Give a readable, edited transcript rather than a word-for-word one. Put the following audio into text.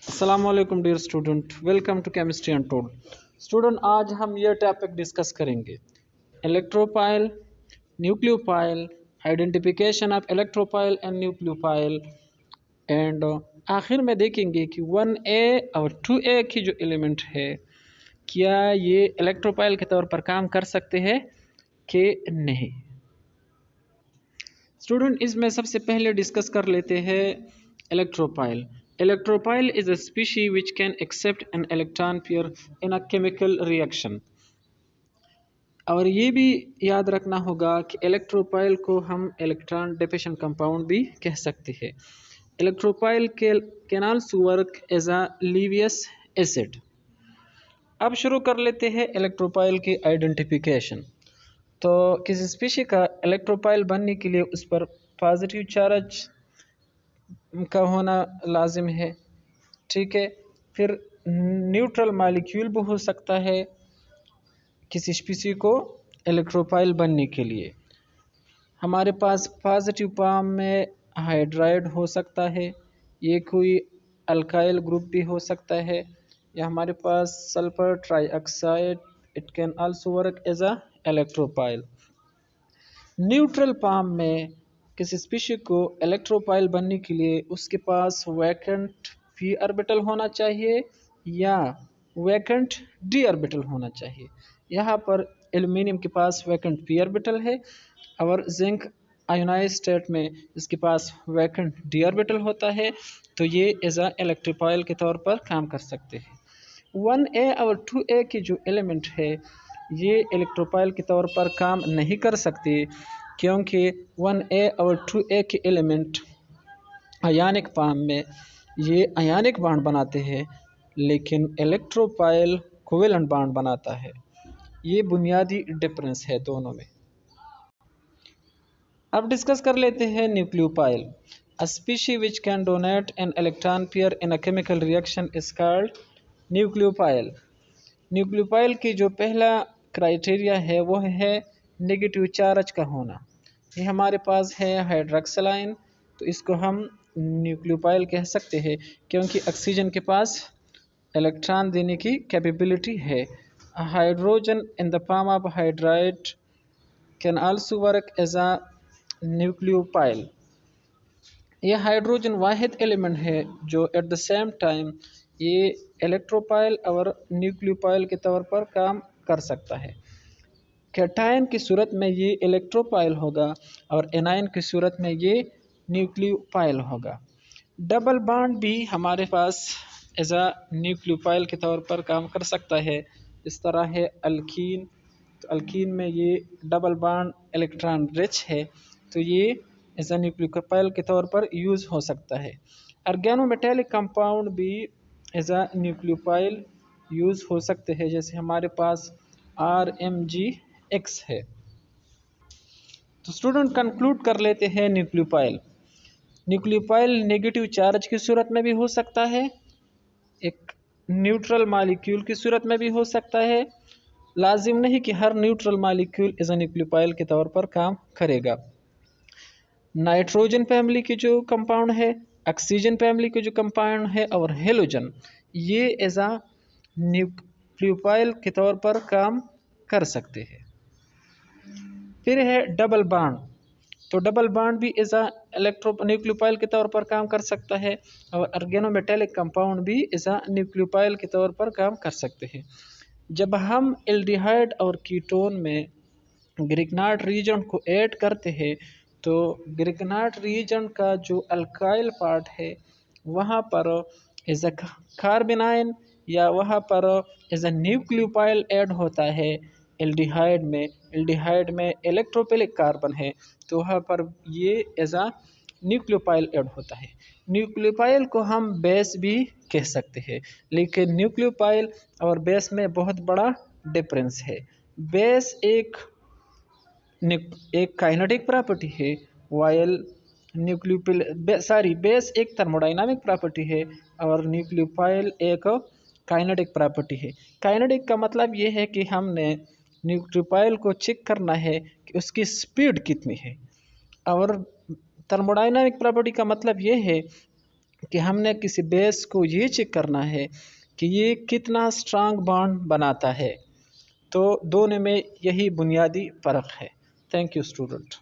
अस्सलामुअलैकुम dear student, welcome to chemistry untold. Student, आज हम ये टॉपिक डिस्कस करेंगे electrophile, nucleophile, identification of electrophile and nucleophile and आखिर में देखेंगे कि 1A और 2A की जो एलिमेंट है क्या ये इलेक्ट्रोपाइल के तौर पर काम कर सकते हैं कि नहीं। स्टूडेंट, इसमें सबसे पहले डिस्कस कर लेते हैं इलेक्ट्रोपाइल। Electropile is a species which can accept an electron pair in a chemical reaction। और ये भी याद रखना होगा कि इलेक्ट्रोपाइल को हम इलेक्ट्रॉन डिफिशन कंपाउंड भी कह सकते हैं। Electrophile can also work as a Lewis acid. अब शुरू कर लेते हैं इलेक्ट्रोपाइल की आइडेंटिफिकेशन। तो किसी स्पीशी का इलेक्ट्रोपाइल बनने के लिए उस पर पॉजिटिव चार्ज का होना लाजिम है, ठीक है। फिर न्यूट्रल मॉलिक्यूल भी हो सकता है किसी स्पीसी को इलेक्ट्रोपाइल बनने के लिए। हमारे पास पॉजिटिव फॉर्म में हाइड्राइड हो सकता है, ये कोई अल्काइल ग्रुप भी हो सकता है, या हमारे पास sulphur trioxide, it can also work as a electrophile. Neutral form में किसी स्पीशी को इलेक्ट्रोपाइल बनने के लिए उसके पास वैकेंट p ऑर्बिटल होना चाहिए या वैकेंट d ऑर्बिटल होना चाहिए। यहाँ पर एल्युमिनियम के पास वैकेंट p ऑर्बिटल है और जिंक आयोनाइज स्टेट में इसके पास वैकेंट d ऑर्बिटल होता है, तो ये एज अ इलेक्ट्रोपाइल के तौर पर काम कर सकते हैं। 1A और 2A की जो एलिमेंट है ये इलेक्ट्रोपाइल के तौर पर काम नहीं कर सकती, क्योंकि 1A और 2A के एलिमेंट आयनिक फॉर्म में ये आयनिक बॉन्ड बनाते हैं, लेकिन इलेक्ट्रोपाइल कोवेलेंट बॉन्ड बनाता है। ये बुनियादी डिफरेंस है दोनों में। अब डिस्कस कर लेते हैं nucleophile. A species which can donate an electron pair in a chemical reaction is called nucleophile. Nucleophile की जो पहला क्राइटेरिया है वो है नेगेटिव चार्ज का होना। ये हमारे पास है हाइड्रोक्सिलाइन, तो इसको हम न्यूक्लियोपाइल कह सकते हैं क्योंकि ऑक्सीजन के पास इलेक्ट्रॉन देने की कैपेबिलिटी है। Hydrogen in the form of hydride can also work as a nucleophile. यह हाइड्रोजन वाहिद एलिमेंट है जो एट द सेम टाइम ये इलेक्ट्रोपाइल और न्यूक्लियोपाइल के तौर पर काम कर सकता है। कैटायन की सूरत में ये इलेक्ट्रोपाइल होगा और एनायन की सूरत में ये न्यूक्लियोपाइल होगा। डबल बॉन्ड भी हमारे पास एज अ न्यूक्लियोपाइल के तौर पर काम कर सकता है। इस तरह है अल्कीन, तो अल्कीन में ये डबल बॉन्ड इलेक्ट्रॉन रिच है, तो ये एज अ न्यूक्लियोपाइल के तौर पर यूज़ हो सकता है। ऑर्गेनोमेटेलिक कंपाउंड भी एज अ न्यूक्लियोपाइल यूज़ हो सकते हैं, जैसे हमारे पास RMgX है। तो स्टूडेंट कंक्लूड कर लेते हैं न्यूक्लियोपाइल। न्यूक्लियोपाइल नेगेटिव चार्ज की सूरत में भी हो सकता है, एक न्यूट्रल मॉलिक्यूल की सूरत में भी हो सकता है। लाजिम नहीं कि हर न्यूट्रल मॉलिक्यूल एज अ न्यूक्लियोपाइल के तौर पर काम करेगा। नाइट्रोजन फैमिली की जो कंपाउंड है, ऑक्सीजन फैमिली के जो कंपाउंड है और हेलोजन, ये एज अ न्यूक्लियोपाइल के तौर पर काम कर सकते हैं। फिर है डबल बॉन्ड, तो डबल बॉन्ड भी एज अ न्यूक्लियोपाइल के तौर पर काम कर सकता है और ऑर्गेनोमेटेलिक कंपाउंड भी एज अ न्यूक्लियोपाइल के तौर पर काम कर सकते हैं। जब हम एल्डिहाइड और कीटोन में ग्रिग्नार्ड रीजन को ऐड करते हैं, तो ग्रिग्नार्ड रीजन का जो अल्काइल पार्ट है वहाँ पर एज अ कार्बेनाइन या वहाँ पर एज अ न्यूक्लियोपाइल ऐड होता है। एल्डिहाइड में इलेक्ट्रोफिलिक कार्बन है, तो वहाँ पर ये एज अ न्यूक्लियोपाइल ऐड होता है। न्यूक्लियोपाइल को हम बेस भी कह सकते हैं, लेकिन न्यूक्लियोपाइल और बेस में बहुत बड़ा डिफरेंस है। बेस एक काइनेटिक प्रॉपर्टी है, वाइल बेस एक थर्मोडाइनामिक प्रॉपर्टी है और न्यूक्लियोपाइल एक काइनेटिक प्रॉपर्टी है। काइनेटिक का मतलब ये है कि हमने न्यूक्लियोपाइल को चेक करना है कि उसकी स्पीड कितनी है, और थर्मोडाइनामिक प्रॉपर्टी का मतलब ये है कि हमने किसी बेस को ये चेक करना है कि ये कितना स्ट्रांग बॉन्ड बनाता है। तो दोनों में यही बुनियादी फ़र्क है। Thank you student.